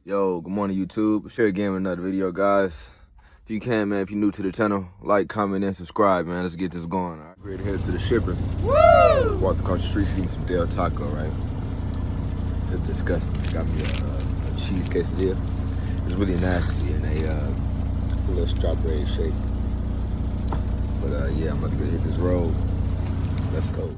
Yo, good morning YouTube. Share again with another video, guys. If you can, man, if you're new to the channel, like, comment, and subscribe, man. Let's get this going. All right, ready to head to the shipper. Woo! Walked across the street, eating some Del Taco, right? It's disgusting. Got me a cheese quesadilla. It's really nasty and a little strawberry shake. But yeah, I'm about to go hit this road. Let's go.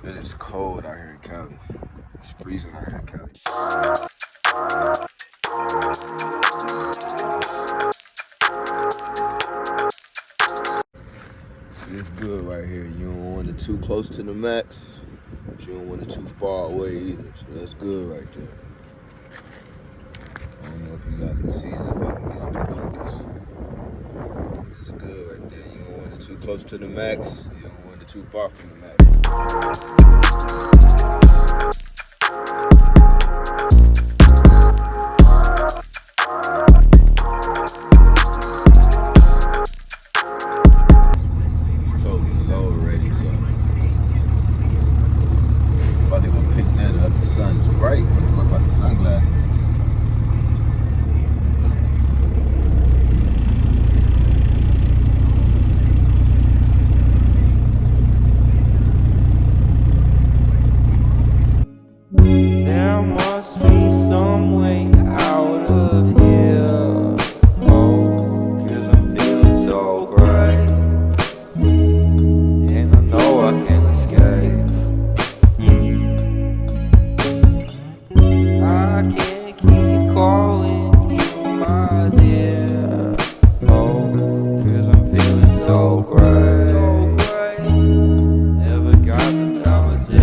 It is cold out here in Cali. It's freezing out here in Cali. It's good right here. You don't want it too close to the max, but you don't want it too far away either. So that's good right there. I don't know if you guys can see it. If I can get out the focus. It's good right there. You don't want it too close to the max. You don't want it too far from the max. It's totally low already, so probably gonna pick that up. The sun's bright. What about the sunglasses? There must be some way out of here. Oh, 'cause I'm feeling so great, and I know I can't escape. I can't keep calling you my dear. Oh, 'cause I'm feeling so great. Never got the time of day.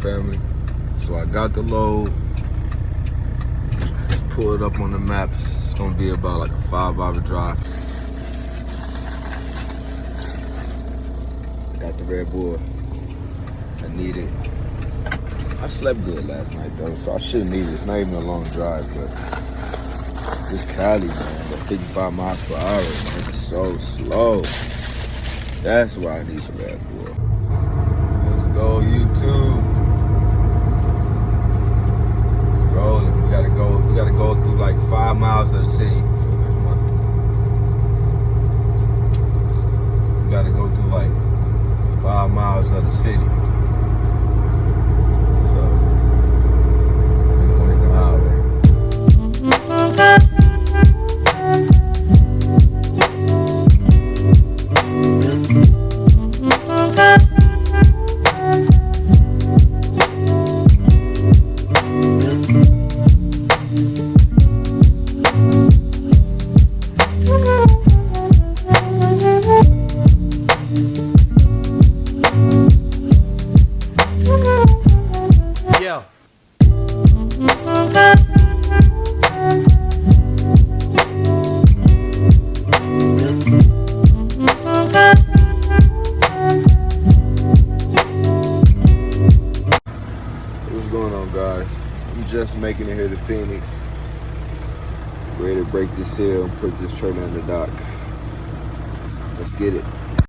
Family. So I got the load, just pull it up on the maps. It's gonna be about like a 5-hour drive. I got the Red Bull. I need it. I slept good last night though, so I shouldn't need it. It's not even a long drive, but this Cali, man, the 55 miles per hour, man, it's so slow. That's why I need some Red Bull. Let's go, YouTube. Rolling. We gotta go through like 5 miles of the city. We gotta go through like 5 miles of the city. So we're going to the highway. What's going on, guys? I'm just making it here to Phoenix. Ready to break this hill and put this trailer in the dock. Let's get it.